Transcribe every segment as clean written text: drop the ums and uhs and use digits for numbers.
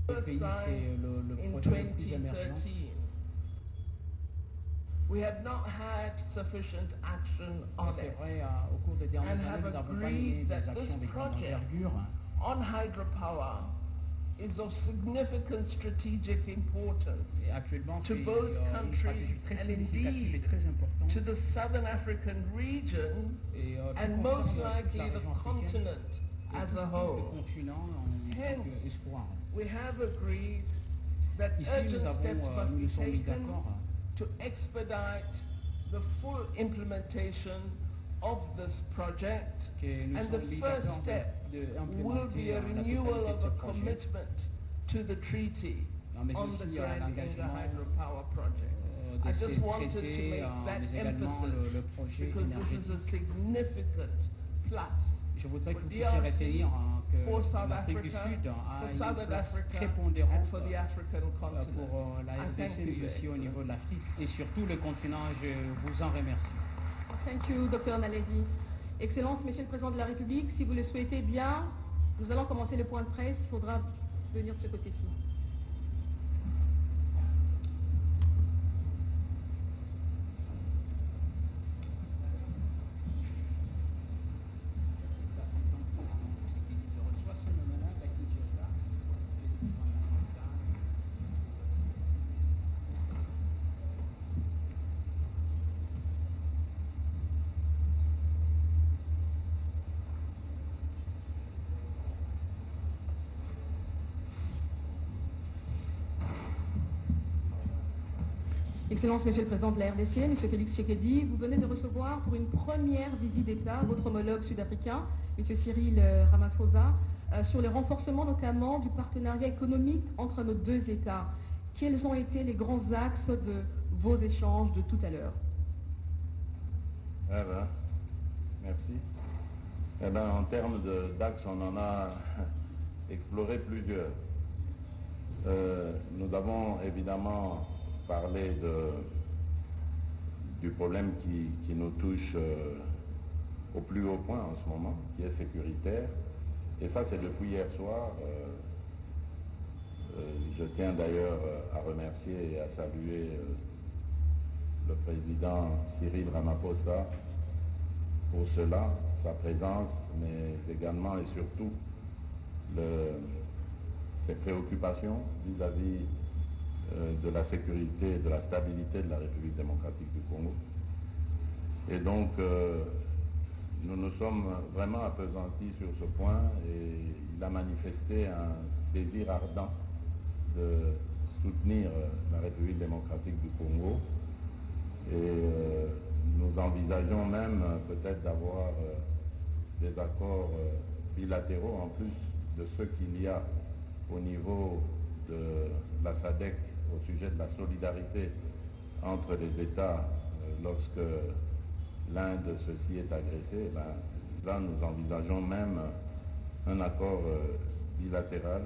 Quel pays c'est le in projet le plus émergent? 2013, we had not had sufficient action on C'est it. vrai, au cours des dernières And années, have nous n'avons pas agreed mené des that actions this de grande project envergure. on hydropower is of significant strategic importance Et actuellement, to c'est both une stratégie countries très and significative et indeed très importante. to the southern African region Et and tout most concerne toute la likely the région africaine continent et as tout a le whole. continent en tant Hence, qu'espoir. we have agreed that Ici, urgent steps must nous be nous sommes mis taken d'accord to expedite the full implementation of this project, que nous and the sommes mis first d'accord step will be d'implémenter a la renewal totalité de of ce a projet. commitment to the treaty Mais on the aussi Grand Inga l'engagement hydropower project. de I ces just wanted to traités, make that mais également le emphasis projet because this is a énergétique. significant plus Je voudrais que for vous puissiez DRC, retenir for que South l'Afrique du Africa, Sud for a une Southern place Africa, prépondérante and for the African continent. pour la I thank RDC, you, mais aussi au Your niveau de l'Afrique et surtout le continent. Je vous en remercie. Thank you, Dr. Naledi. Excellence, Monsieur le Président de la République, si vous le souhaitez bien, nous allons commencer le point de presse. Il faudra venir de ce côté-ci. Excellence, Monsieur le Président de la RDC, Monsieur Félix Tshisekedi, vous venez de recevoir pour une première visite d'État votre homologue sud-africain, Monsieur Cyril Ramaphosa, sur le renforcement notamment du partenariat économique entre nos deux États. Quels ont été les grands axes de vos échanges de tout à l'heure? Eh bien, merci. Eh bien, en termes d'axes, on en a exploré plusieurs. Nous avons évidemment parlé du problème qui nous touche au plus haut point en ce moment, qui est sécuritaire. Et ça, c'est depuis hier soir. Je tiens d'ailleurs à remercier et à saluer le président Cyril Ramaphosa pour cela, sa présence, mais également et surtout ses préoccupations vis-à-vis de la sécurité et de la stabilité de la République démocratique du Congo. Et donc, nous nous sommes vraiment appesantis sur ce point et il a manifesté un désir ardent de soutenir la République démocratique du Congo. Et nous envisageons même peut-être d'avoir des accords bilatéraux en plus de ceux qu'il y a au niveau de la SADC au sujet de la solidarité entre les États lorsque l'Inde ceci est agressé. Ben, là, nous envisageons même un accord bilatéral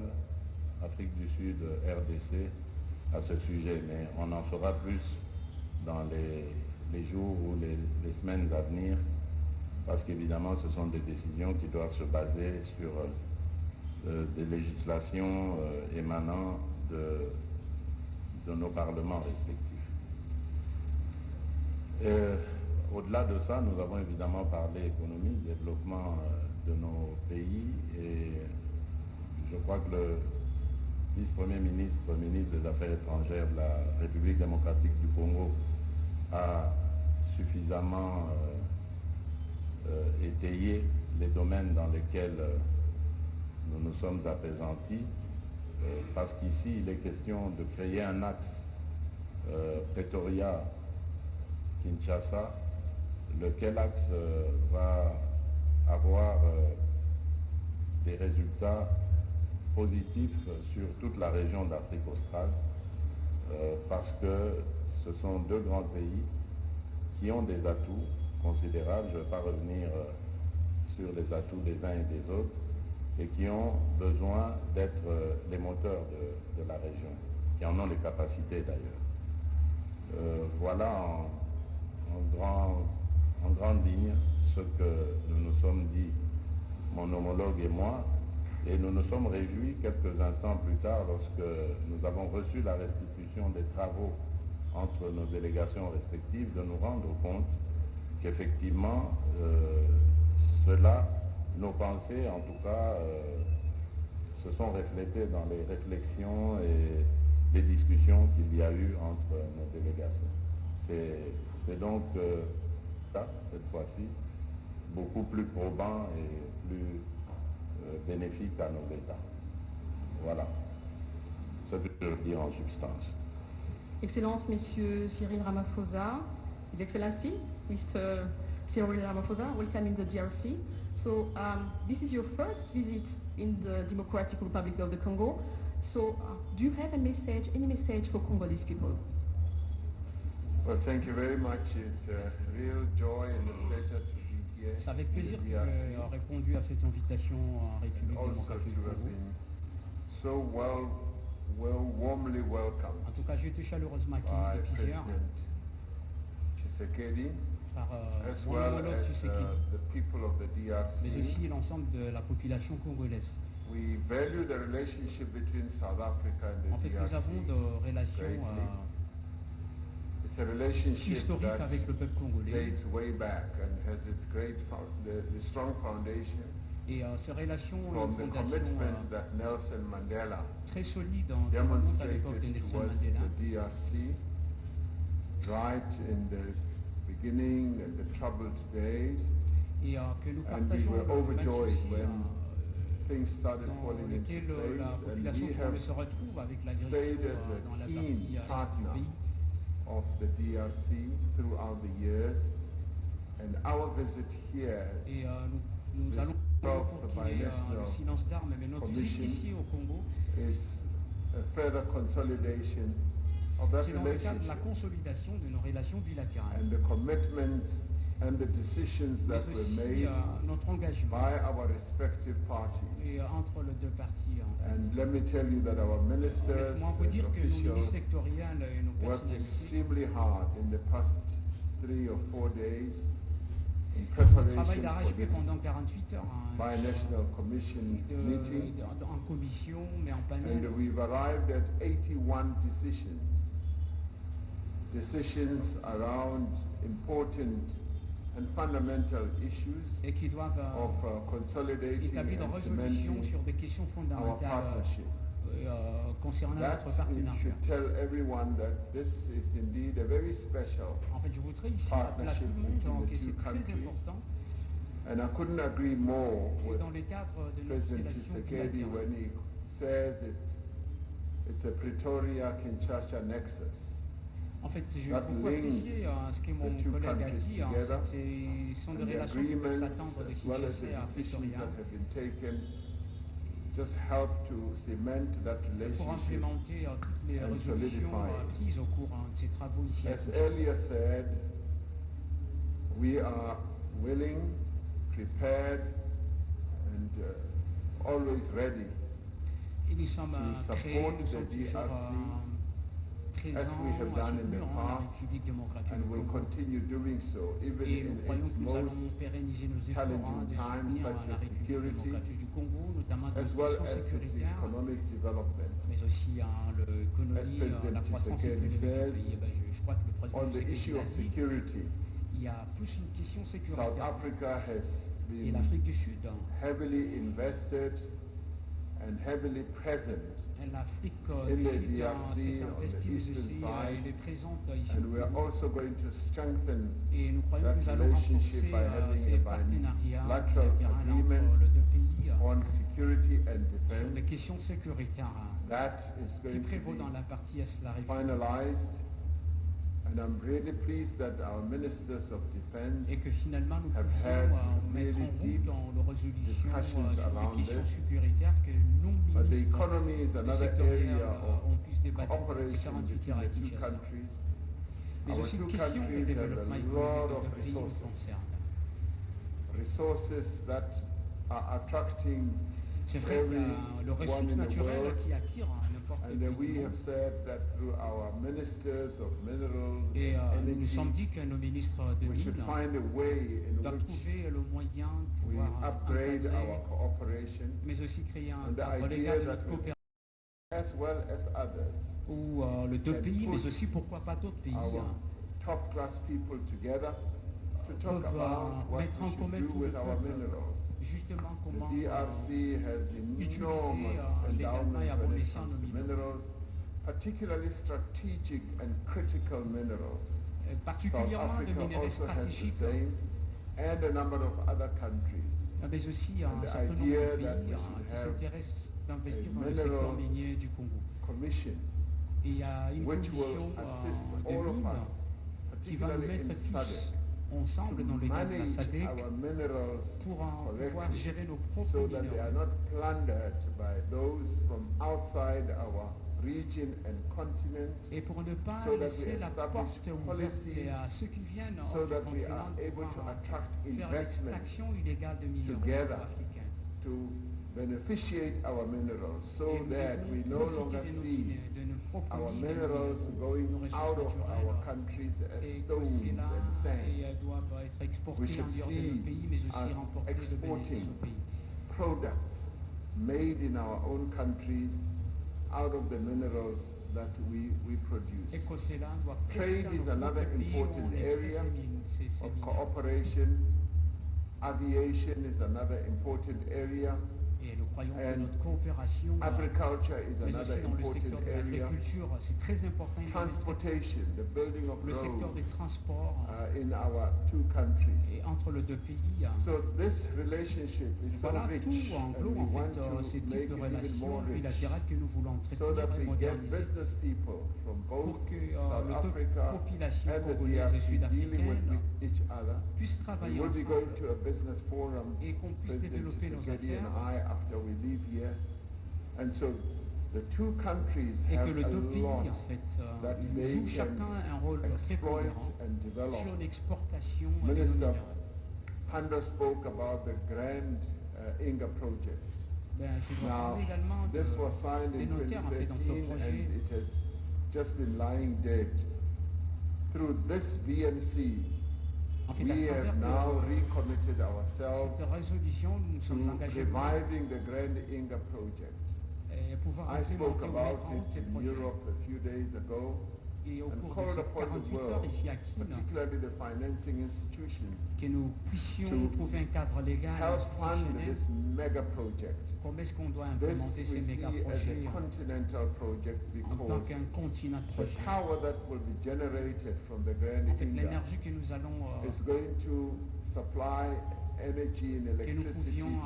Afrique du Sud, RDC à ce sujet, mais on en saura plus dans les jours ou les semaines à venir, parce qu'évidemment ce sont des décisions qui doivent se baser sur des législations émanant de nos parlements respectifs. Au-delà de ça, nous avons évidemment parlé économie, développement de nos pays, et je crois que le vice-premier ministre, ministre des Affaires étrangères de la République démocratique du Congo a suffisamment étayé les domaines dans lesquels nous nous sommes appesantis, parce qu'ici il est question de créer un axe Pretoria-Kinshasa, lequel axe va avoir des résultats positifs sur toute la région d'Afrique australe, parce que ce sont deux grands pays qui ont des atouts considérables. Je ne vais pas revenir sur les atouts des uns et des autres, et qui ont besoin d'être les moteurs de la région, qui en ont les capacités d'ailleurs. Voilà en grande ligne ce que nous nous sommes dit, mon homologue et moi, Et nous nous sommes réjouis quelques instants plus tard lorsque nous avons reçu la restitution des travaux entre nos délégations respectives de nous rendre compte qu'effectivement nos pensées en tout cas, se sont reflétées dans les réflexions et les discussions qu'il y a eu entre nos délégations. C'est donc ça, cette fois-ci, beaucoup plus probant et plus bénéfique à nos États. Voilà ce que je veux dire en substance. Excellence, Monsieur Cyril Ramaphosa, His Excellency, Mr. Cyril Ramaphosa, welcome in the DRC. So this is your first visit in the Democratic Republic of the Congo. So do you have any message for Congolese people? Well, thank you very much. It's a real joy and a pleasure to be here. C'est avec plaisir in que the DRC, j'ai répondu à cette invitation en République also démocratique to du have Congo. been so warmly welcomed En tout cas, j'ai été chaleureusement by accueilli depuis hier President Tshisekedi, par as mon well homologue as Tshisekedi, the people of the mais DRC. aussi l'ensemble de la population congolaise. We value the relationship between South Africa and En the fait, nous avons DRC. de relations It's a relationship historiques that avec le peuple congolais. dates way back and has its the strong foundation Et ces relations ont from une the fondation commitment that Nelson Mandela très solide en qui remonte à demonstrated l'époque de Nelson towards Mandela. the DRC right in the beginning and the troubled days. Et que nous And we partageons were le même overjoyed souci when things started dans falling into lequel la place, and population we congolaise have se retrouve avec l'agression stayed as a dans la keen partie est du partner pays. of the DRC throughout the years. And our visit here Et nous This allons of the continuer binational le silence d'armes, mais notre visite commission ici au Congo, is a further consolidation of that c'est dans le cadre de la relationship consolidation de nos relations bilatérales. and the commitments and the decisions Mais that were aussi made notre engagement by our respective parties. et, entre les deux parties. And let me tell you that our ministers Honnêtement, on peut and dire que nos officials ministres sectoriels et nos worked personnalités extremely hard in the past 3 or 4 days in travaillent preparation for d'arrache-pied this pendant 48 heures binational commission meeting. en commission, mais en And panel. we've arrived at 81 decisions. Decisions around important and fundamental issues Et qui doivent of consolidating établir une and résolution cementing sur des questions our fondamentales partnership. concernant That notre partenariat. should tell everyone that this is indeed a very special, En fait, je voudrais ici rappeler à tout le monde que c'est très important and I couldn't agree more et with dans le cadre de notre President relation Tshisekedi bilatérale. when he says it's a Pretoria-Kinshasa nexus. En fait, j'ai that beaucoup links apprécié ce que mon the two collègue a countries dit. together, Ce sont des And the relations qui peuvent agreements, s'attendre de as well as the Kinshasa à decisions Pretoria that have been taken, just help to cement that pour relationship. implémenter toutes les and résolutions solidify it. prises au cours de ces travaux ici à As Kinshasa. earlier said, we are willing, prepared, and always ready Et nous sommes to créés, support nous sommes the toujours DRC présents, as we have done in the soutenus en past, République démocratique and du will Congo. continue doing so, even Et nous in croyons its que nous allons most, pérenniser nos efforts challenging de times, soutenir such la as République security, démocratique du Congo, notamment dans as les well questions as its sécuritaires, economic development. mais aussi l'économie, As President la croissance Tshisekedi économique says, du pays. Eh ben, je crois que le président On the Tshisekedi issue l'a of dit, security, il y a plus une question South sécuritaire. Africa has Et been l'Afrique du Sud, heavily invested and heavily present, l'Afrique in du the Sud DRC, s'est on the investie, mais eastern aussi side, elle est présente ici and au we are Congo. also going to strengthen Et nous croyons that que nous allons relationship renforcer by having ces a partenariats bilateral bilatéraux agreement entre les deux pays on security and sur les defense. questions sécuritaires That is qui going to prévaut be dans la partie est de la République. finalized, and I'm really pleased that our ministers of defense Et que finalement nous have pouvons had mettre really en route deep dans les résolutions discussions sur around des questions this. sécuritaires que nos But the ministres economy is et another sectoriels area of ont pu se débattre sur ces cooperation 48 heures between à the two Kinshasa. countries. Mais Our aussi two une question de countries have développement a économique lot de of deux pays nous resources. concerne. Resources that are attracting C'est vrai qu'il y a le everyone ressource in the naturel world. qui attire n'importe And quel we pays. have said that through our ministers of minerals Et and nous nous sommes energy, dit que nos ministres de we should mines find a way in doivent which trouver le moyen de we pouvoir upgrade encadrer, our cooperation, mais aussi créer un And the cadre idea légal de that notre we- coopération as well as others. où les deux and pays, mais put aussi pourquoi pas d'autres pays, Our top-class people together to talk peuvent, about what mettre en we should commun do tout le with our peuple. minerals. justement The comment DRC has utiliser enormous légalement et à endowments bon when it escient comes nos to minéraux. minerals, particularly strategic and critical minerals. South Particulièrement de Africa minerais also has the stratégiques, same, and a number of other countries. mais aussi And un the certain nombre idea de that we pays should qui have s'intéressent d'investir a dans le secteur minerals minier du Congo. Commission, Et il y a une which will commission assist de all of mines us, qui va nous particularly in mettre tous SADC, ensemble dans le to cadre de la manage SADC our minerals pour pouvoir correctly, gérer nos propres so that they are minéraux. not plundered by those from outside our region and continent, Et pour ne pas so that we laisser la establish porte ouverte policies à ceux qui viennent so hors du that we continent are de able to pouvoir attract faire investment l'extraction illégale de minéraux together africains. to beneficiate our minerals, so Et nous that devons we no longer profiter de nos see minéraux, de nos propres our mines, de nos minerals minéraux, going nos ressources out of our naturelles, countries as et que stones ceux-là and sand. doivent être We exportés en should dehors de see notre pays, mais aussi us remporter le exporting bénéfice au pays. products made in our own countries out of the minerals that we produce. Et que cela doit Trade profiter is à nos another propres pays où important on extrait area ces of minéraux. cooperation. Aviation is another important area. Et nous croyons que And notre coopération, Agriculture is mais another aussi dans le important secteur de area. l'agriculture, c'est très important. Transportation, the building of Le secteur roads des transports in our two countries. et entre les deux pays. So this relationship is so Voilà, rich, tout and englobe we en want fait ces to types make de it even relations more rich, bilatérales que nous voulons so entretenir that et we get moderniser business people from pour both que South les deux Africa populations and the congolaises et DRC dealing with sud-africaines each other. puissent We travailler will be going ensemble to a business forum, et qu'on puisse President développer nos Tshisekedi and affaires I, after we leave here. And so the two countries et have que les a deux pays lot en fait that they jouent can chacun un rôle très exploit prépondérant and develop. sur l'exportation des Minister minéraux. Panda spoke about the Grand Inga project. Ben, je dois Now, parler également this was signed des in notaires en fait dans ce 2013 projet. and it has just been lying dead. Through this VNC, En fait, we à have travers now recommitted ourselves cette résolution, nous nous to sommes engagés pour reviving the Grand Inga project. pouvoir I spoke implémenter ou about mettre en route ces it in projets. Europe a few days ago, Et au and cours de called ces upon the 48 heures world, ici à Kin, particularly the financing institutions, que nous puissions to trouver un cadre légal help fund institutionnel. this mega project. Comment est-ce qu'on doit This implémenter we ces see méga as projets a continental project en tant because qu'un continent de the projets? power that will be generated from the Grand En fait, Inga l'énergie que nous allons, is going to supply energy and que nous electricity pouvions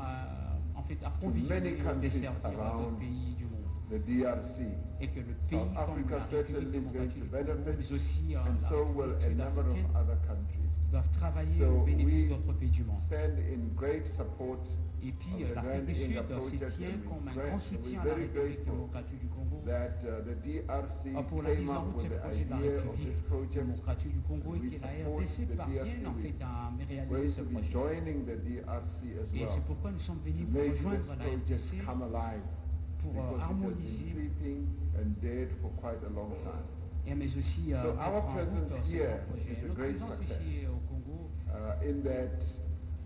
en fait approvisionner et countries desservir à d'autres around pays du monde. the DRC. Et que le pays South comme Africa la certainly République is going to démocratique du Congo, benefit, mais aussi and la so will République a number of sud-africaine, other countries. doivent travailler So au bénéfice we d'autres pays du monde. stand in great support Et puis of the l'Afrique du Grand Sud Inga se project, tient and comme un we're grand soutien à la very République grateful démocratique du Congo that the DRC pour la came mise en up route de with ces the projets de la idea of République this project. démocratique du Congo et We que la support RDC the parvienne en DRC. fait à réaliser Going ce to be projet. joining the DRC as Et well c'est pourquoi nous sommes to venus pour make this rejoindre la project RDC come alive pour because it has been harmoniser sleeping and dead for quite a long time. mais aussi So mettre our en route presence ces here grands projets. is a Notre great présence success. ici au Congo, In that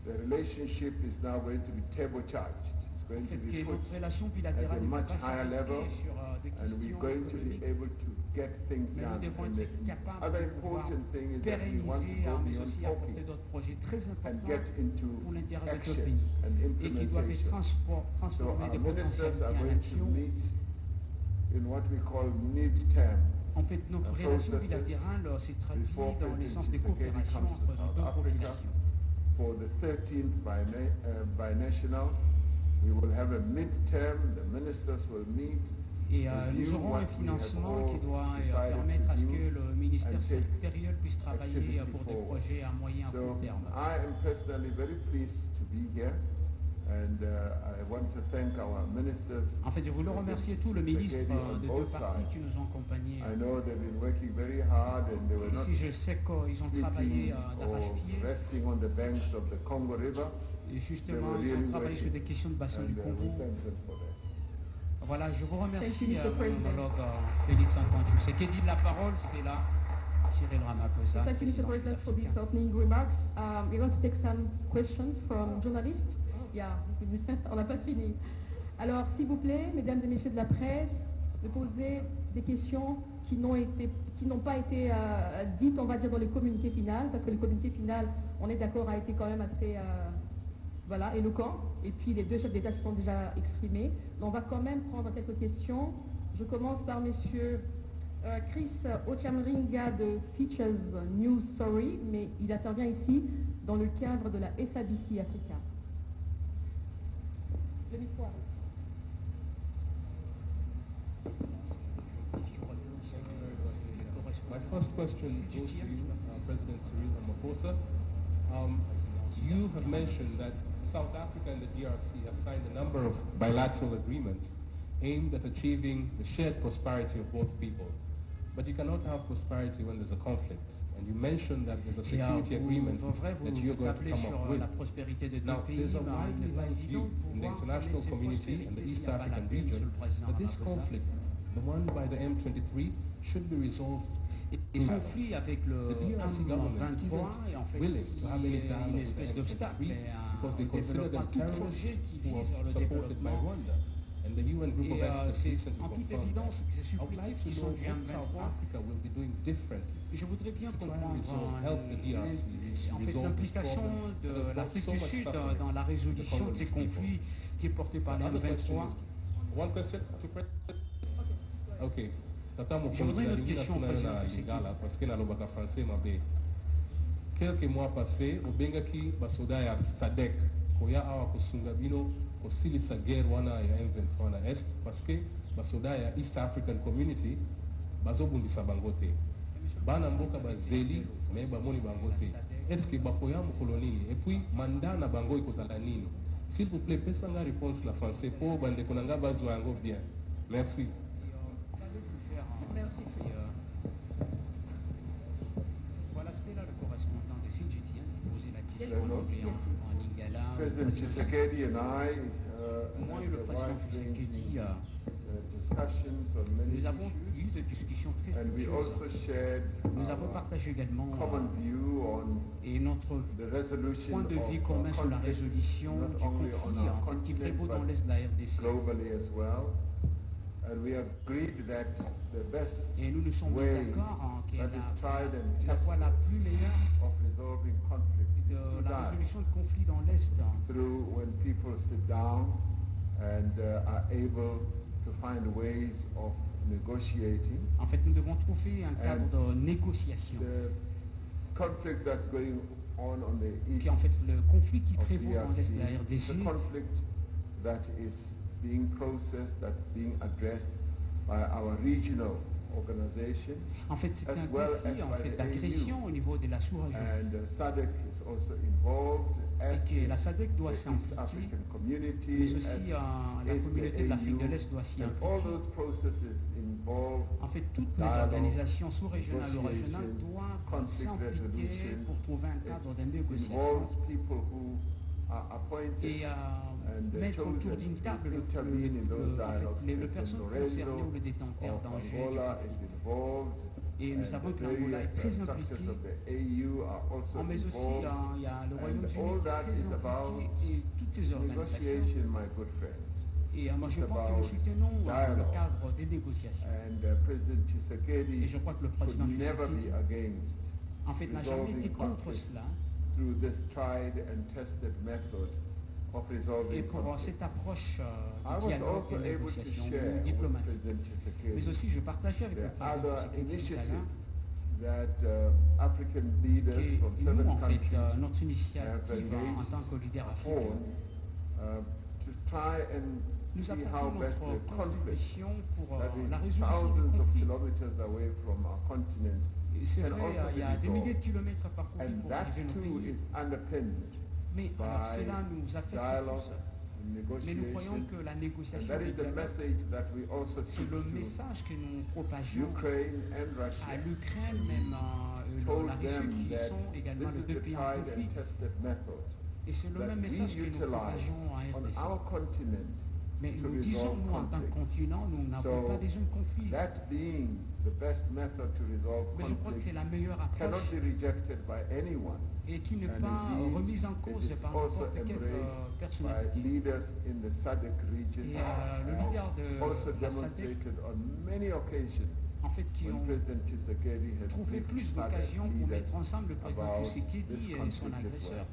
the relationship is now going to be turbocharged. It's en going fait, to be que put notre relation at bilatérale a ne much peut pas higher level, s'arrêter sur des and we're questions going to be économiques, able to get things mais nous done. devons And the être capables other de pouvoir important thing is that we want to pérenniser, go mais beyond aussi apporter talking d'autres projets très and importants get into pour l'intérêt de notre action pays and et qui doivent être implementation. So transformés our de ministers potentialité are en going to action. meet in what we call mid-term En fait, notre relation processes bilatérale s'est traduite before dans President l'essence des Tshisekedi coopérations comes to entre nos South deux Africa. populations. For the 13th binational, we will have a mid-term, the ministers will meet. Et review nous aurons what un we have financement all qui doit decided permettre à ce to que do le ministère and take sectoriel puisse travailler activity pour des forward. projets à moyen et à So court terme. I am personally very pleased to be here, and I want to thank our ministers. En fait, je voulais remercier tous les ministres on de deux both parties sides. qui nous ont accompagnés. I know they've been working very hard and they were not Ici, je sais qu'ils ont travaillé sleeping or d'arrache-pied. resting on the banks of the Congo River. Et justement, ils ont travaillé sur des questions de bassin du we Congo. thank them for that. Voilà, je vous Thank remercie, you, Mr. mon President. homologue Félix Antoine Tshisekedi. La parole, c'est là, Cyril Ramaphosa. Thank you, Mr. président President, for these sud-africain. opening remarks. We're going to take some questions from journalists. Yeah, on n'a pas fini. Alors, s'il vous plaît, mesdames et messieurs de la presse, de poser des questions qui n'ont pas été dites, on va dire, dans le communiqué final, parce que le communiqué final, on est d'accord, a été quand même assez éloquent. Et puis, les deux chefs d'État se sont déjà exprimés. Donc, on va quand même prendre quelques questions. Je commence par monsieur Chris Ochamringa de Features News Story, mais il intervient ici dans le cadre de la SABC Africa. Le micro arrive. My first question goes to you, President Cyril Ramaphosa. You have mentioned that South Africa and the DRC have signed a number of bilateral agreements aimed at achieving the shared prosperity of both people. But you cannot have prosperity when there's a conflict. And you mentioned that there's a security agreement that you're going to come up with. La prospérité des deux Now, pays, there's a ben, il widely n'est pas held évident view de in the pouvoir international connaître cette community and the prospérité East s'il y a pas la African paix, region Monsieur le Président that this Ramaphosa. conflict, the one by the M23, should be resolved Et ce conflit avec le The DRC government M23 est en fait willing to have any dialogue une with espèce the d'obstacle M23 because they au consider développement, them tout projet terrorists qui who vise are le supported by développement. Rwanda. And the UN group of Et experts c'est recently en toute confirmed évidence that. que ces I would like supplétifs to qui know sont du what South M23, Africa will be doing differently et je voudrais bien to try and comprendre help the DRC en fait resolve this l'implication problem de that has brought l'Afrique so du much Sud suffering dans la to the résolution de ces Congolese people. conflits qui est portée par les Another question M23. is, one question to President. Okay. Tata Je voudrais une autre mokonzi question, na Président na Tshisekedi. lingala parce que nalobaka français mabe. Quelques mois passés, obengaki basoda ya SADC koya awa kosunga bino kosilisa guerre wana ya M23 na Est parce que basoda ya East African Community bazobundisa bango te. Bana mboka bazeli me bamoni bango te. Est-ce que bakoya mokolo nini? Et puis mandat na bango ekozala nini? S'il vous plaît, pesanga réponse la français pour bandeko nanga bazwa yango bien. Merci. Merci. Voilà, c'était là le correspondant de CGTN qui posait la question Hello. en lingala. President Tshisekedi and I Moi et have le président Tshisekedi, discussions on many nous avons eu issues, des discussions très and we fructueuses. also shared Nous avons our partagé également common view on et notre the resolution point de vue of commun sur la conflicts, résolution not du only conflit on our en fait, qui continent, prévaut dans but l'Est de la RDC. globally as well. And we agreed that the best Et nous nous sommes mis way d'accord que that is tried and la voie la tested plus meilleure of resolving conflict is de through la dialogue, résolution de conflits dans l'Est, through when people sit down and are able to find ways of negotiating. en fait, nous devons trouver un cadre de négociation. The conflict that's going on the east Qui en fait le conflit qui of prévaut dans l'Est de la DRC is a RDC, conflict that is being processed, that's being addressed by our regional organization, en fait, c'est as un well conflit as en by fait the d'agression au niveau de la sous-région. and SADC is also involved, as Et que la is SADC doit the East s'impliquer, African mais community, aussi as la is communauté the de l'Afrique de AU, l'Est doit s'y and all impliquer. those processes involve En fait, toutes les dialogue, organisations sous-régionales ou régionales negotiation, doivent conflict s'impliquer resolution. pour trouver un cadre de négociation involves people who are appointed et and mettre chosen autour d'une table to intervene in those dialogues. le President personne concerné ou le détenteur of d'enjeux. Angola is involved, Et nous and savons the que l'Angola est various très structures impliqué. of the AU are also Mais aussi, involved. il y a le And Royaume-Uni all qui that est très is about impliqué et toutes ces organisations. Negotiation, my good friend. Et moi, je It's crois que about nous soutenons le dialogue. cadre des négociations. And President Et Tshisekedi je crois que le could président never be Tshisekedi, against en fait, n'a jamais été contre cela. through this tried and tested method of Et resolving pour conflict. cette approche I de was dialogue also et de able to négociation share with diplomatique. President Mais Tshisekedi aussi, je partageais avec le the président other Tshisekedi tout à initiatives l'heure that African leaders from que nous, seven en fait, countries notre initiative en tant que leader africain, to try and nous see how apportons best notre the conflict contribution pour that la is résolution du thousands of conflit. kilometers away from our continent, Et c'est can vrai, also il y be a des resolved. milliers de kilomètres à parcourir and pour that arriver à nos too pays. is underpinned Mais alors, by cela nous affecte dialogue, tous. Mais nous croyons negotiation, que la and négociation that et is le the dialogue, message that we also c'est took le to message que nous propageons Ukraine and à Russia, l'Ukraine, même told la Russie, them qui that sont également this les is deux the pays en tried conflit. and tested method Et c'est le that même we message que nous utilize propageons à on RDC. our continent Mais to nous disons, resolve nous, en tant que conflicts. continent, nous n'avons So, pas des zones de conflit. that being the best method to resolve Mais je crois que c'est conflict la meilleure cannot approche be rejected by anyone. et qui n'est And pas indeed, remise en it cause is par also n'importe quelle embraced by personnalité. leaders in the SADC region, Et le leader de also la SADC, demonstrated on many occasions en fait, qui when ont President Tshisekedi has trouvé briefed plus SADC d'occasions pour leaders mettre ensemble le président about Tshisekedi this et son conflict as agresseur, well.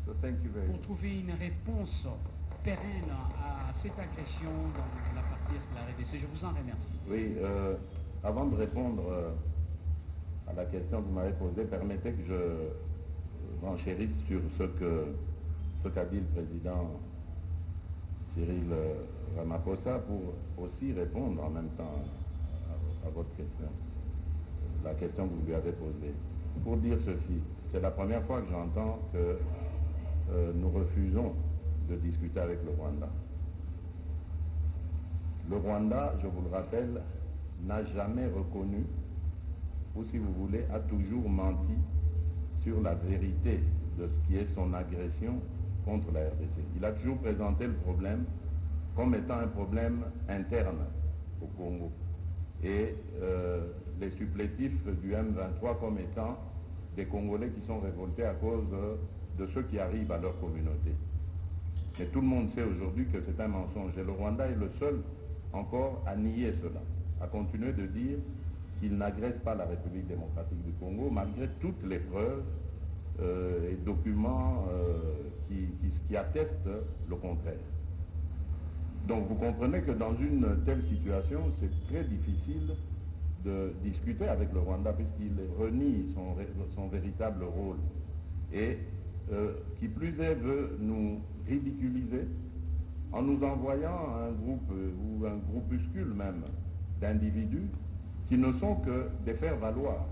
So thank you very pour much. trouver une réponse pérenne à cette agression dans la partie est de la RDC. Je vous en remercie. Oui, avant de répondre à la question que vous m'avez posée, permettez que je renchérisse sur ce qu'a dit le président Cyril Ramaphosa pour aussi répondre en même temps à votre question, la question que vous lui avez posée. Pour dire ceci, c'est la première fois que j'entends que nous refusons de discuter avec le Rwanda. Le Rwanda, je vous le rappelle, n'a jamais reconnu, ou si vous voulez, a toujours menti sur la vérité de ce qui est son agression contre la RDC. Il a toujours présenté le problème comme étant un problème interne au Congo. Et les supplétifs du M23 comme étant des Congolais qui sont révoltés à cause de ceux qui arrivent à leur communauté. Mais tout le monde sait aujourd'hui que c'est un mensonge. Et le Rwanda est le seul encore à nier cela, à continuer de dire qu'il n'agresse pas la République démocratique du Congo, malgré toutes les preuves et documents qui attestent le contraire. Donc vous comprenez que dans une telle situation, c'est très difficile de discuter avec le Rwanda puisqu'il renie son véritable rôle. Et qui plus est veut nous ridiculiser en nous envoyant un groupe ou un groupuscule même d'individus qui ne sont que des faire-valoir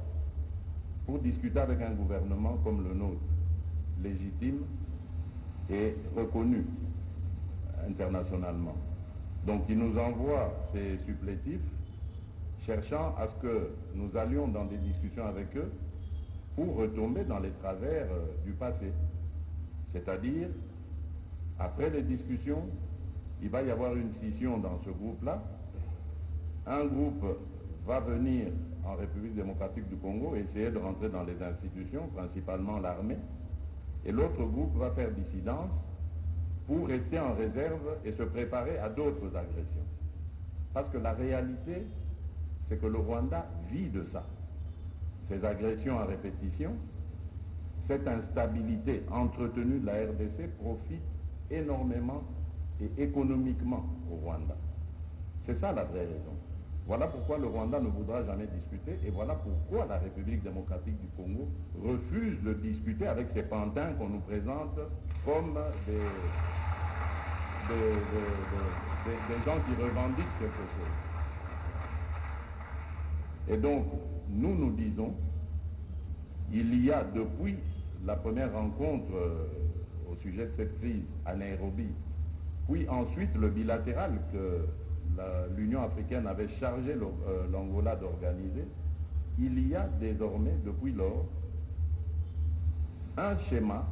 pour discuter avec un gouvernement comme le nôtre, légitime et reconnu internationalement. Donc ils nous envoient ces supplétifs cherchant à ce que nous allions dans des discussions avec eux pour retomber dans les travers du passé. C'est-à-dire, après les discussions, il va y avoir une scission dans ce groupe-là. Un groupe va venir en République démocratique du Congo et essayer de rentrer dans les institutions, principalement l'armée. Et l'autre groupe va faire dissidence pour rester en réserve et se préparer à d'autres agressions. Parce que la réalité, c'est que le Rwanda vit de ça. Ces agressions à répétition, cette instabilité entretenue de la RDC profite énormément et économiquement au Rwanda. C'est ça la vraie raison. Voilà pourquoi le Rwanda ne voudra jamais discuter et voilà pourquoi la République démocratique du Congo refuse de discuter avec ces pantins qu'on nous présente comme des gens qui revendiquent quelque chose. Et donc, nous disons, il y a depuis la première rencontre au sujet de cette crise à Nairobi, puis ensuite le bilatéral que l'Union africaine avait chargé l'Angola d'organiser, il y a désormais, depuis lors, un schéma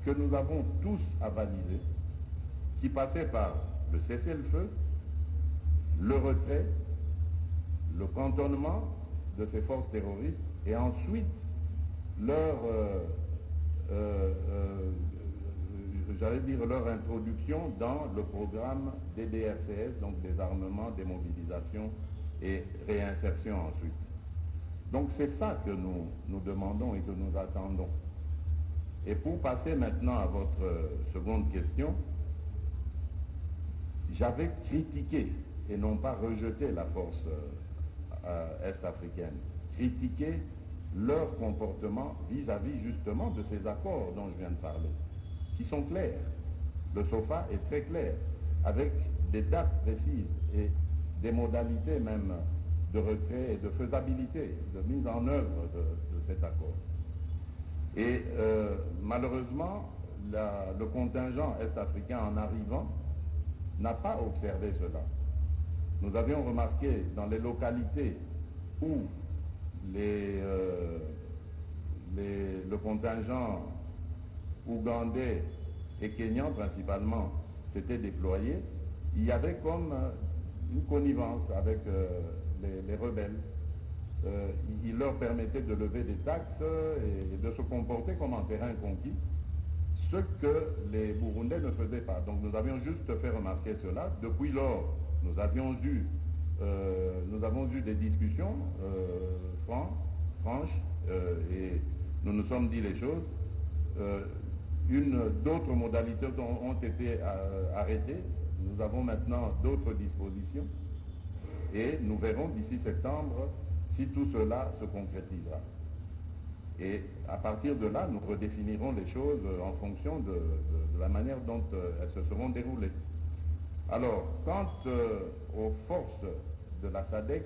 que nous avons tous avalisé, qui passait par le cessez-le-feu, le retrait, le cantonnement de ces forces terroristes et ensuite leur introduction dans le programme DDRCS, donc des armements, démobilisation et réinsertion ensuite. Donc c'est ça que nous demandons et que nous attendons. Et pour passer maintenant à votre seconde question, j'avais critiqué et non pas rejeté la force est-africaine, critiqué leur comportement vis-à-vis justement de ces accords dont je viens de parler, qui sont clairs. Le SOFA est très clair, avec des dates précises et des modalités même de retrait et de faisabilité, de mise en œuvre de cet accord. Et malheureusement, le contingent est-africain en arrivant n'a pas observé cela. Nous avions remarqué dans les localités où le contingent ougandais et kenyans principalement s'étaient déployés, il y avait comme une connivence avec les rebelles. Il leur permettait de lever des taxes et de se comporter comme en terrain conquis, ce que les Burundais ne faisaient pas. Donc nous avions juste fait remarquer cela. Depuis lors, nous avons eu des discussions franches et nous nous sommes dit les choses. D'autres modalités ont été arrêtées. Nous avons maintenant d'autres dispositions et nous verrons d'ici septembre si tout cela se concrétisera. Et à partir de là, nous redéfinirons les choses en fonction de la manière dont elles se seront déroulées. Alors, quant aux forces de la SADC,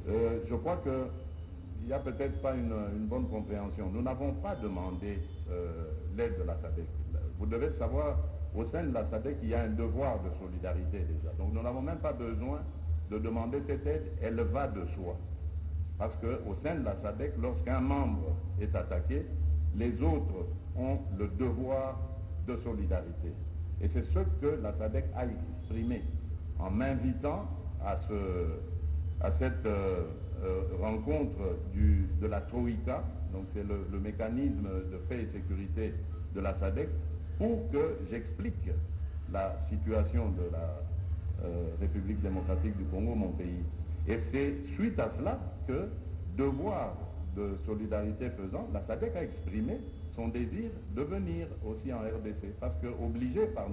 je crois qu'il n'y a peut-être pas une bonne compréhension. Nous n'avons pas demandé l'aide de la SADC. Vous devez savoir, au sein de la SADC, il y a un devoir de solidarité déjà. Donc nous n'avons même pas besoin de demander cette aide, elle va de soi. Parce qu'au sein de la SADC, lorsqu'un membre est attaqué, les autres ont le devoir de solidarité. Et c'est ce que la SADC a exprimé en m'invitant à cette rencontre de la Troïka, donc c'est le mécanisme de paix et sécurité de la SADC, pour que j'explique la situation de la République démocratique du Congo, mon pays. Et c'est suite à cela que, devoir de solidarité faisant, la SADC a exprimé son désir de venir aussi en RDC, parce qu'obligé par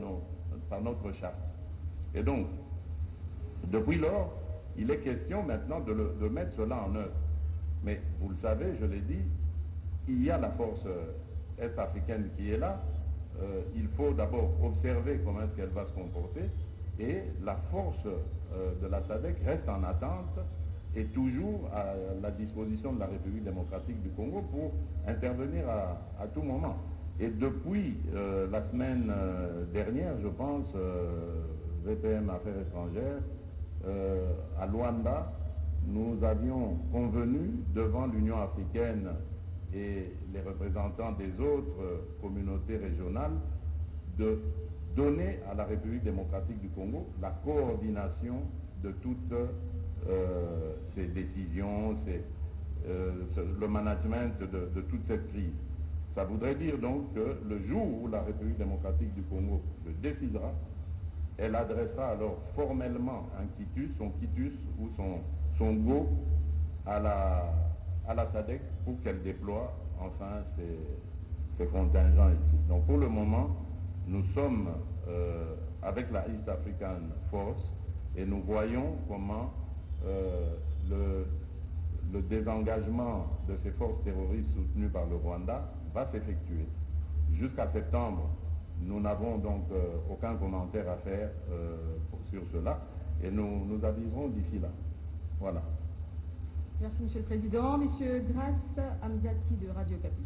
notre charte. Et donc, depuis lors, il est question maintenant de mettre cela en œuvre. Mais vous le savez, je l'ai dit, il y a la force est-africaine qui est là. Il faut d'abord observer comment est-ce qu'elle va se comporter. Et la force de la SADC reste en attente et toujours à la disposition de la République démocratique du Congo pour intervenir à tout moment. Et depuis la semaine dernière, je pense, VPM Affaires étrangères, à Luanda, nous avions convenu devant l'Union africaine et les représentants des autres communautés régionales de donner à la République démocratique du Congo la coordination de toutes ces décisions, le management de toute cette crise. Ça voudrait dire donc que le jour où la République démocratique du Congo le décidera, elle adressera alors formellement son quitus ou son go à la SADC pour qu'elle déploie enfin ses contingents ici. Donc pour le moment, nous sommes avec la East African Force et nous voyons comment le désengagement de ces forces terroristes soutenues par le Rwanda va s'effectuer. Jusqu'à septembre, nous n'avons donc aucun commentaire à faire sur cela et nous aviserons d'ici là. Voilà. Merci Monsieur le Président. Monsieur Grace Amzati de Radio Kapi.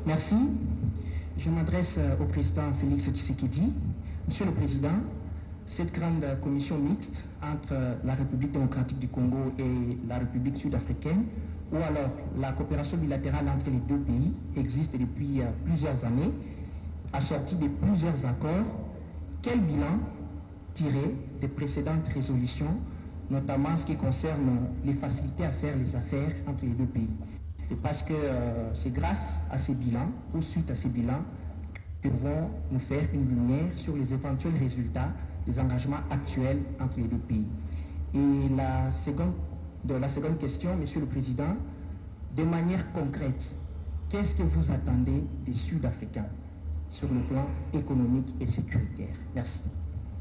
Merci. Je m'adresse au président Félix Tshisekedi. Monsieur le Président, cette grande commission mixte entre la République démocratique du Congo et la République sud-africaine, ou alors la coopération bilatérale entre les deux pays, existe depuis plusieurs années, assortie de plusieurs accords. Quel bilan tirer des précédentes résolutions, notamment en ce qui concerne les facilités à faire les affaires entre les deux pays? Et parce que c'est grâce à ces bilans, ou suite à ces bilans, que nous devons nous faire une lumière sur les éventuels résultats des engagements actuels entre les deux pays. Et la seconde question, Monsieur le Président, de manière concrète, qu'est-ce que vous attendez des Sud-Africains sur le plan économique et sécuritaire? Merci.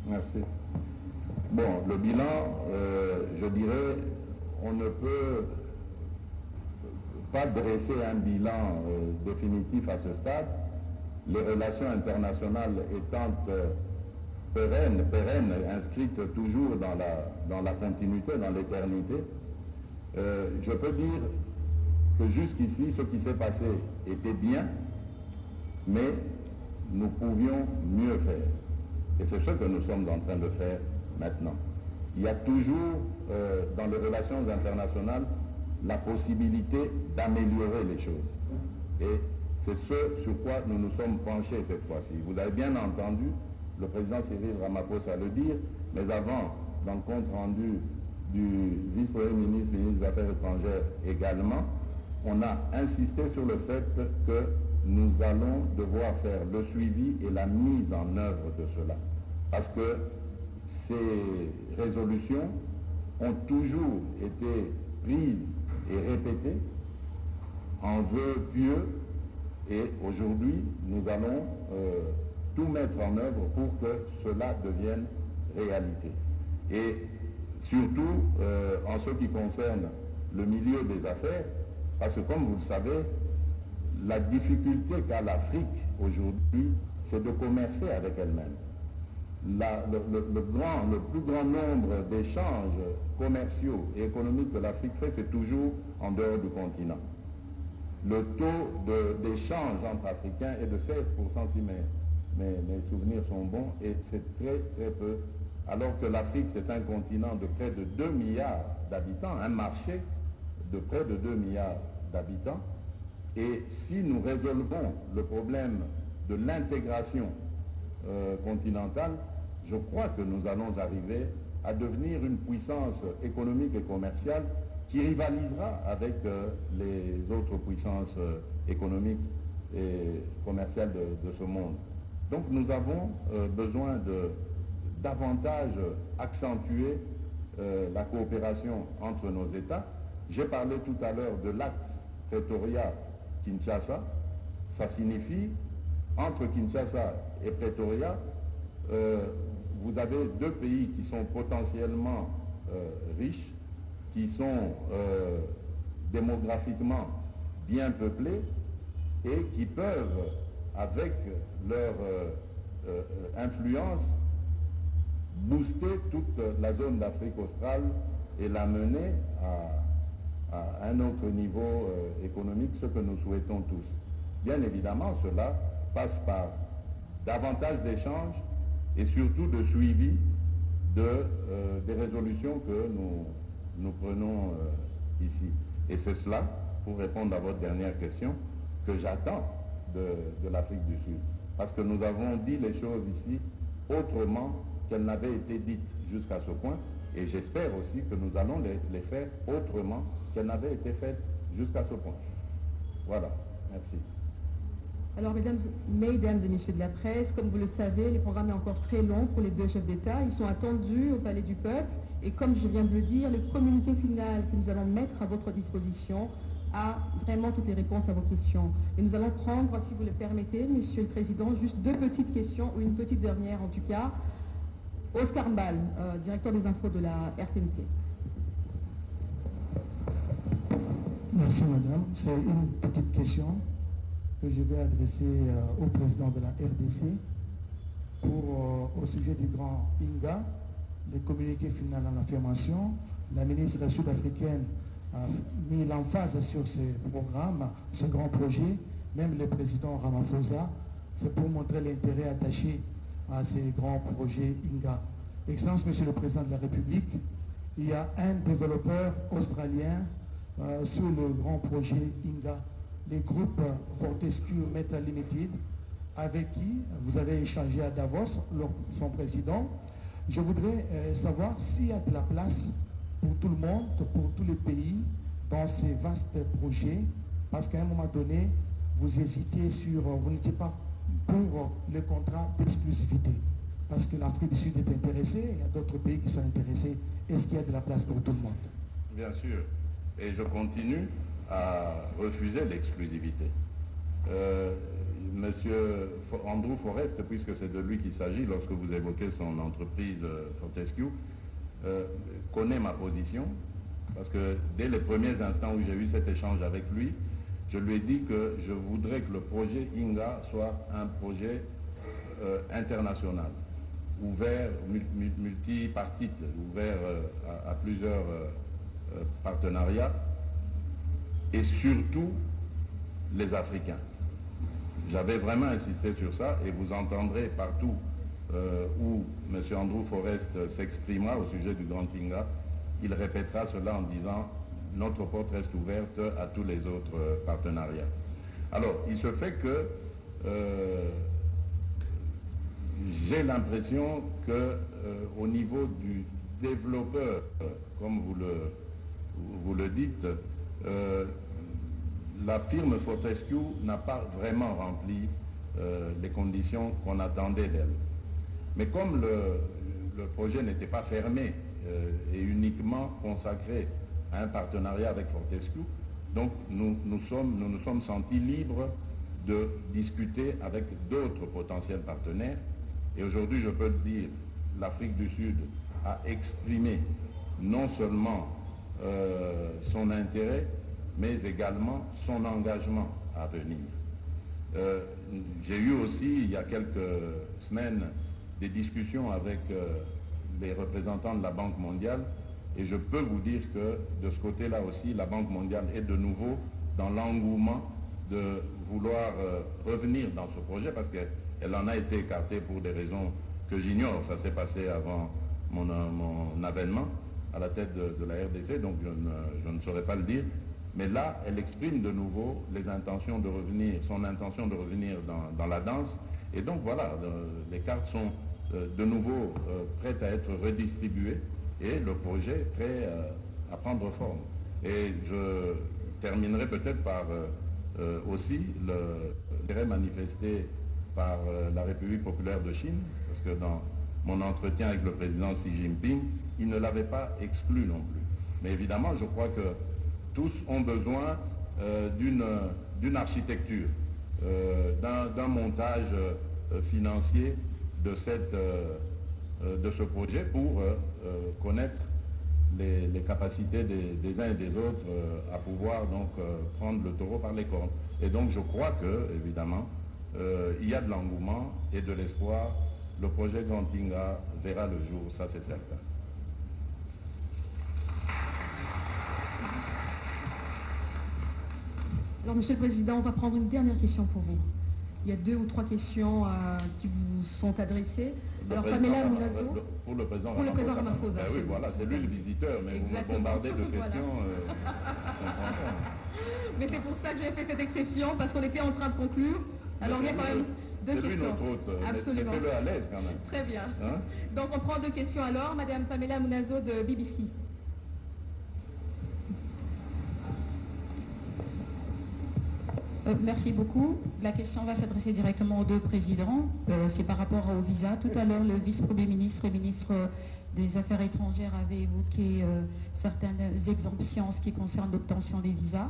Merci. Bon, le bilan, je dirais, on ne peut pas dresser un bilan définitif à ce stade. Les relations internationales étant pérennes, inscrites toujours dans la continuité, dans l'éternité, je peux dire que jusqu'ici, ce qui s'est passé était bien, mais nous pouvions mieux faire. Et c'est ce que nous sommes en train de faire maintenant. Il y a toujours, dans les relations internationales, la possibilité d'améliorer les choses. Et c'est ce sur quoi nous nous sommes penchés cette fois-ci. Vous avez bien entendu le président Cyril Ramaphosa le dire, mais avant, dans le compte rendu du vice-premier ministre des Affaires étrangères également, on a insisté sur le fait que nous allons devoir faire le suivi et la mise en œuvre de cela. Parce que ces résolutions ont toujours été prises et répétées en vœux pieux, et aujourd'hui nous allons tout mettre en œuvre pour que cela devienne réalité. Et surtout en ce qui concerne le milieu des affaires, parce que comme vous le savez, la difficulté qu'a l'Afrique aujourd'hui, c'est de commercer avec elle-même. Le plus grand nombre d'échanges commerciaux et économiques que l'Afrique fait, c'est toujours en dehors du continent. Le taux d'échange entre Africains est de 16%, si mes souvenirs sont bons, et c'est très très peu. Alors que l'Afrique, c'est un continent de près de 2 milliards d'habitants, un marché de près de 2 milliards d'habitants. Et si nous résolvons le problème de l'intégration continentale, je crois que nous allons arriver à devenir une puissance économique et commerciale qui rivalisera avec les autres puissances économiques et commerciales de ce monde. Donc nous avons besoin de davantage accentuer la coopération entre nos États. J'ai parlé tout à l'heure de l'axe Pretoria-Kinshasa. Ça signifie, entre Kinshasa et Pretoria, vous avez deux pays qui sont potentiellement riches, qui sont démographiquement bien peuplés et qui peuvent, avec leur influence, booster toute la zone d'Afrique australe et la mener à un autre niveau économique, ce que nous souhaitons tous. Bien évidemment, cela passe par davantage d'échanges et surtout de suivi des résolutions que nous prenons ici. Et c'est cela, pour répondre à votre dernière question, que j'attends de l'Afrique du Sud. Parce que nous avons dit les choses ici autrement qu'elles n'avaient été dites jusqu'à ce point. Et j'espère aussi que nous allons les faire autrement qu'elles n'avaient été faites jusqu'à ce point. Voilà. Merci. Alors, mesdames et messieurs de la presse, comme vous le savez, le programme est encore très long pour les deux chefs d'État. Ils sont attendus au Palais du Peuple. Et comme je viens de le dire, le communiqué final que nous allons mettre à votre disposition a vraiment toutes les réponses à vos questions. Et nous allons prendre, si vous le permettez, Monsieur le Président, juste deux petites questions, ou une petite dernière en tout cas. Oscar Mbal, directeur des infos de la RTNC. Merci madame. C'est une petite question que je vais adresser au président de la RDC au sujet du grand INGA, le communiqué final en affirmation. La ministre sud-africaine a mis l'emphase sur ce programme, ce grand projet, même le président Ramaphosa, c'est pour montrer l'intérêt attaché à ces grands projets INGA. Excellence, Monsieur le Président de la République, il y a un développeur australien sur le grand projet INGA, le groupe Fortescue Metal Limited, avec qui vous avez échangé à Davos, son président. Je voudrais savoir s'il y a de la place pour tout le monde, pour tous les pays, dans ces vastes projets, parce qu'à un moment donné, vous hésitiez sur, vous n'étiez pas pour le contrat d'exclusivité, parce que l'Afrique du Sud est intéressée, il y a d'autres pays qui sont intéressés. Est-ce qu'il y a de la place pour tout le monde? Bien sûr, et je continue à refuser l'exclusivité. Monsieur Andrew Forrest, puisque c'est de lui qu'il s'agit lorsque vous évoquez son entreprise Fortescue, connaît ma position, parce que dès les premiers instants où j'ai eu cet échange avec lui, je lui ai dit que je voudrais que le projet INGA soit un projet international, ouvert, multipartite, ouvert à plusieurs partenariats, et surtout les Africains. J'avais vraiment insisté sur ça, et vous entendrez partout où M. Andrew Forrest s'exprimera au sujet du Grand INGA, il répétera cela en disant notre porte reste ouverte à tous les autres partenariats. Alors, il se fait que j'ai l'impression qu'au niveau du développeur, comme vous le dites, la firme Fortescue n'a pas vraiment rempli les conditions qu'on attendait d'elle. Mais comme le projet n'était pas fermé et uniquement consacré à un partenariat avec Fortescue, donc nous nous sommes sentis libres de discuter avec d'autres potentiels partenaires. Et aujourd'hui, je peux le dire, l'Afrique du Sud a exprimé non semalement son intérêt, mais également son engagement à venir. J'ai eu aussi, il y a quelques semaines, des discussions avec les représentants de la Banque mondiale, et je peux vous dire que de ce côté-là aussi, la Banque mondiale est de nouveau dans l'engouement de vouloir revenir dans ce projet, parce qu'elle en a été écartée pour des raisons que j'ignore. Ça s'est passé avant mon avènement à la tête de la RDC, donc je ne saurais pas le dire. Mais là, elle exprime de nouveau son intention de revenir dans la danse. Et donc voilà, les cartes sont de nouveau prêtes à être redistribuées et le projet est prêt à prendre forme. Et je terminerai peut-être par aussi l'intérêt manifesté par la République populaire de Chine, parce que dans mon entretien avec le président Xi Jinping, il ne l'avait pas exclu non plus. Mais évidemment, je crois que tous ont besoin d'une architecture, d'un montage financier de ce projet pour connaître les capacités des uns et des autres à pouvoir donc prendre le taureau par les cornes. Et donc je crois que, évidemment, il y a de l'engouement et de l'espoir. Le projet Grantinga verra le jour, ça c'est certain. Alors, Monsieur le Président, on va prendre une dernière question pour vous. Il y a 2 ou 3 questions qui vous sont adressées. Alors, Pamela Mounazo. Pour le président Ramaphosa. Oui, voilà, c'est lui le visiteur, mais exactement. Vous me bombardez de questions. Mais c'est pour ça que j'ai fait cette exception, parce qu'on était en train de conclure. Alors, il y a quand même 2 questions. C'est lui notre hôte. Absolument. Mettez-le à l'aise quand même. Très bien. Hein? Donc, on prend 2 questions alors. Madame Pamela Mounazo de BBC. Merci beaucoup. La question va s'adresser directement aux 2 présidents. C'est par rapport au visa. Tout à l'heure, le vice-premier ministre et ministre des Affaires étrangères avait évoqué certaines exemptions en ce qui concerne l'obtention des visas.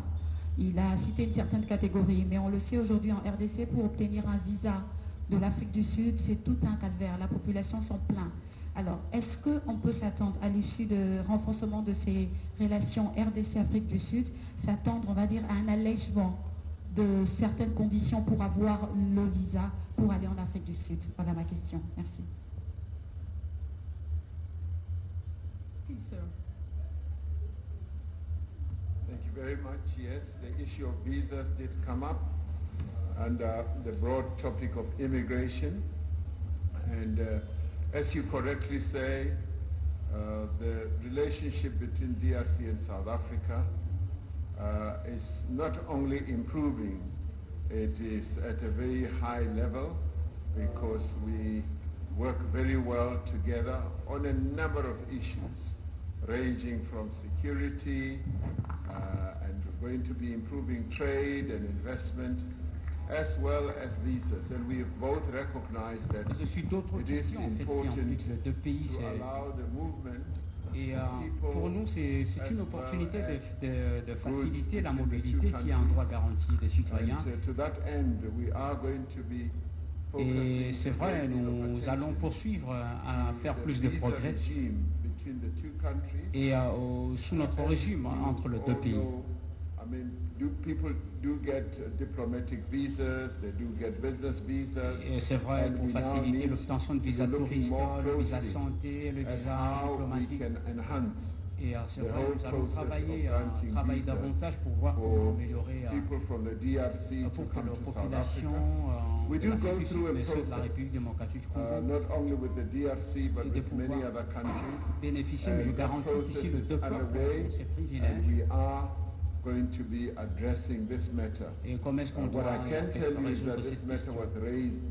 Il a cité une certaine catégorie, mais on le sait aujourd'hui en RDC, pour obtenir un visa de l'Afrique du Sud, c'est tout un calvaire. La population s'en plaint. Alors, est-ce qu'on peut s'attendre, à l'issue de renforcement de ces relations RDC-Afrique du Sud, s'attendre, on va dire, à un allègement de certaines conditions pour avoir le visa pour aller en Afrique du Sud? Voilà ma question. Merci. Please, sir. Thank you very much. Yes, the issue of visas did come up under the broad topic of immigration. And as you correctly say, the relationship between DRC and South Africa is not only improving, it is at a very high level because we work very well together on a number of issues, ranging from security and we're going to be improving trade and investment as well as visas. And we have both recognized that Dessus d'autres it is questions en fait, qui important impliquent les 2 pays. to allow the movement. Et pour nous, c'est une opportunité de faciliter la mobilité qui est un droit garanti des citoyens. Et c'est vrai, nous allons poursuivre à faire plus de progrès et sous notre régime entre les 2 pays. Et c'est vrai, pour faciliter l'obtention de visas touristes, le visa santé, le visa diplomatique. Et c'est vrai, nous allons travailler davantage pour voir comment améliorer, pour que la population We de do l'Afrique go du Sud, through a mais ceux de la process, République démocratique du Congo, not only with the DRC, but et de with many pouvoir other countries. bénéficier, mais je And that garantis process qu'ici le is deux peuples underway, ont ces and privilèges. we are going to be addressing this matter. Et comment est-ce qu'on What doit I can tell you is that résoudre this cette matter question? was raised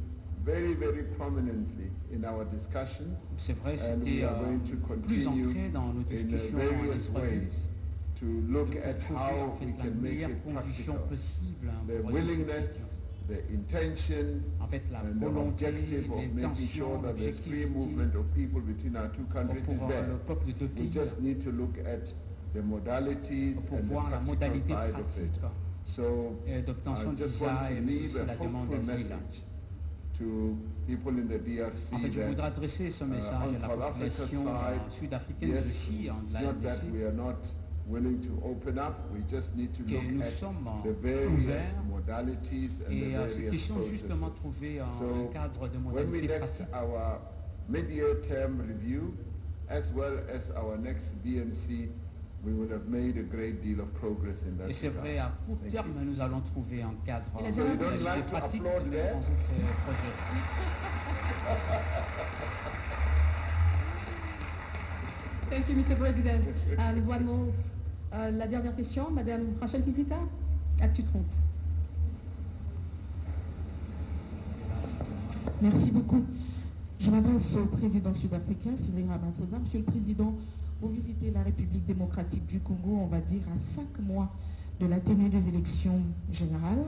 very, very prominently in our discussions, C'est vrai, and c'était we are going to plus continue ancré dans nos in discussions various en ways to look de at trouver how en fait we la can make meilleure it condition practical. possible The pour résoudre cette willingness, question. the intention, En fait, la and the volonté, objective of making l'intention, sure that there's free l'objectivité movement of people between our two countries is pour there. le peuple de deux We pays, just need to look at the modalities pour and the voir la practical modalité side of it. pratique So d'obtention I de just visa want to et leave aussi a la demande hopeful d'asile. message to people in the DRC En fait, je voudrais that adresser ce message on à la South Africa's population side, sud-africaine, mais yes, aussi de it's la not that RDC, we are not willing to open up, we just need to que look nous at sommes the various ouverts modalities and the et c'est various question justement de processes. trouver un So, cadre de when we modalité next pratique. our mid-year term review, as well as our next BNC, we will have made a great deal of progress in that Et c'est vrai, regard. à court Thank terme, you. nous allons trouver un cadre Et la de dernière modalité question. You don't like to pratique applaud de that? résoudre ces projets. Thank you, Mr. President. And one more, la dernière question, Madame Rachel Kizita, Actu 30. Merci beaucoup. Je m'adresse au président sud-africain, Cyril Ramaphosa. Monsieur le Président, vous visitez la République démocratique du Congo, on va dire, à 5 mois de la tenue des élections générales.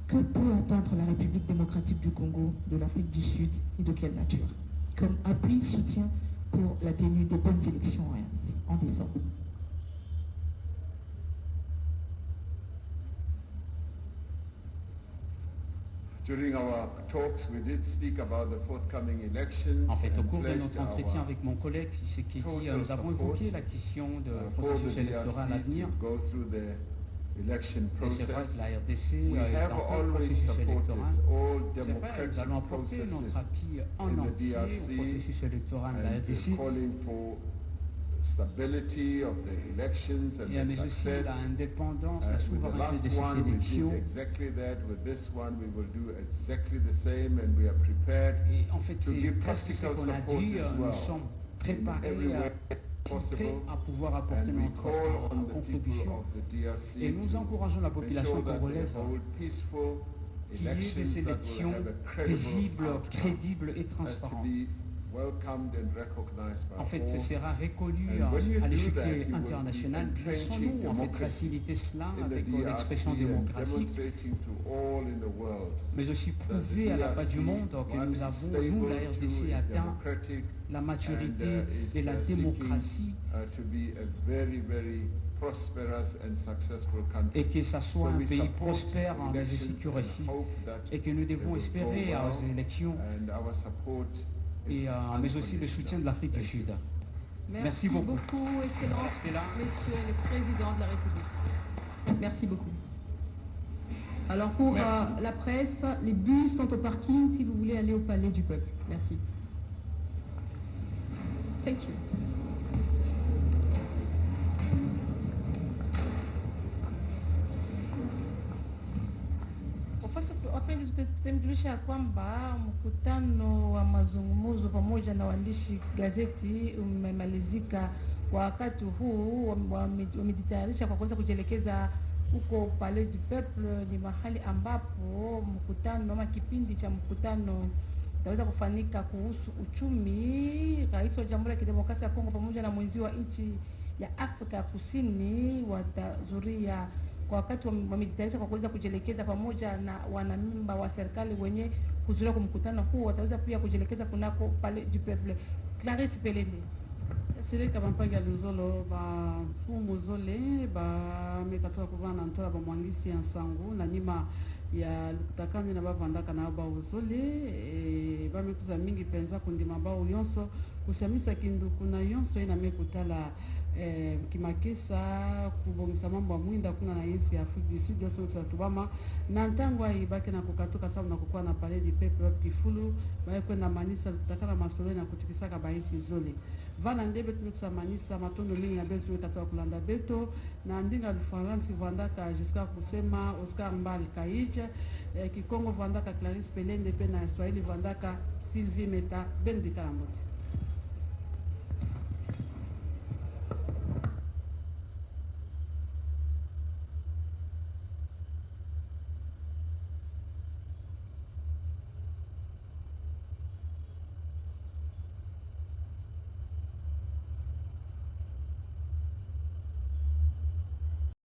Que peut attendre la République démocratique du Congo de l'Afrique du Sud et de quelle nature? Comme appui, soutien pour la tenue des bonnes élections en décembre. During our talks, we did speak about the forthcoming elections. En fait, au and cours de pledged notre our entretien avec mon collègue Tshisekedi, total nous avons support, évoqué la question de for the processus électoral à DRC venir. to go through the election Et c'est vrai process. que la RDC We est have dans le always processus supported électoral. all C'est vrai, nous allons democratic apporter processes notre appui en in the entier DRC au processus électoral de la and RDC, calling for stability of the elections and et the mais aussi success. l'indépendance, la With the souveraineté last de cette one, we did élection. exactly that. With this one, we will do exactly the same, and we are prepared Et en fait, to c'est give presque ce practical qu'on a support dit, as nous well sommes in préparés, every way prêts possible. à pouvoir apporter And we notre call on the people contribution. of the DRC Et nous to encourageons la population ensure that they congolaise hold peaceful qu'il y ait des elections that will élections have a credible paisibles, outcome, crédibles et as to transparentes. be welcomed and recognized by En fait, ce all. sera reconnu And when you à do l'échiquier that, you will international. be Laissons-nous entrenching en fait democracy faciliter cela in the avec DRC l'expression and démocratique, demonstrating to all in the world mais aussi that prouver à la face du DRC, monde que one, nous is avons, stable, nous, la two, RDC, is atteint democratic, la maturité and, de la seeking, démocratie to be a very, very prosperous and successful country. et que ça soit So un we pays support prospère, the je elections suis aussi, and hope that et que nous they devons will espérer go aux well, élections, and our support is mais aussi le soutien de l'Afrique du Sud. Merci beaucoup. Excellences, C'est là. Messieurs les présidents de la République. Merci beaucoup. Alors pour la presse, les bus sont au parking si vous voulez aller au Palais du Peuple. Merci. Thank you. Wapenzi, tutamjulisha ya kwamba mkutano wa mazungumzo pamoja na waandishi gazeti umemalizika. Kwa wakati huu wamejitayarisha kwa kuweza kujielekeza huko Palais du Peuple. Ni mahali ambapo mkutano ama kipindi cha mkutano itaweza kufanyika kuhusu uchumi. Rais wa Jamhuri ya Kidemokrasia ya Kongo pamoja na mwenzi wa nchi ya Afrika ya Kusini watazuria kwa wakati wamejitayarisha kwa kuweza kujielekeza pamoja na wanamemba wa serikali wenye kuzuria kwa mkutano huu wataweza pia kujielekeza kunako Palais du Peuple. Clarisse Pelende. Sirika bampanga luzolo ba fumu zole ba mekatoa kubana ntola ba mwangisi ya nsangu na nima ya lukutakani na bavandaka na ba uzole ba mekuza mingi penza kundima ba uyonso kusamisa kindu kuna yonso ina mekutala kimakesa kubongisa mambo mwinda kuna na yesi Afrika du Sud yoso tubama na ntangwa ibake na kukatoka sababu na kukua na Palais du Peuple kifulu ba kwenda manisa tutakana masolo na kutikisaka ba yesi zole vana ndebe tumekusamanisa matondo mingi na bezo metatoa kulanda beto na ndinga lufaransi vandaka jusqu'à kusema Oscar Mbali Kaija Kikongo vandaka Clarisse Pelende pe na Swahili vandaka Sylvie Meta ben bikalambote.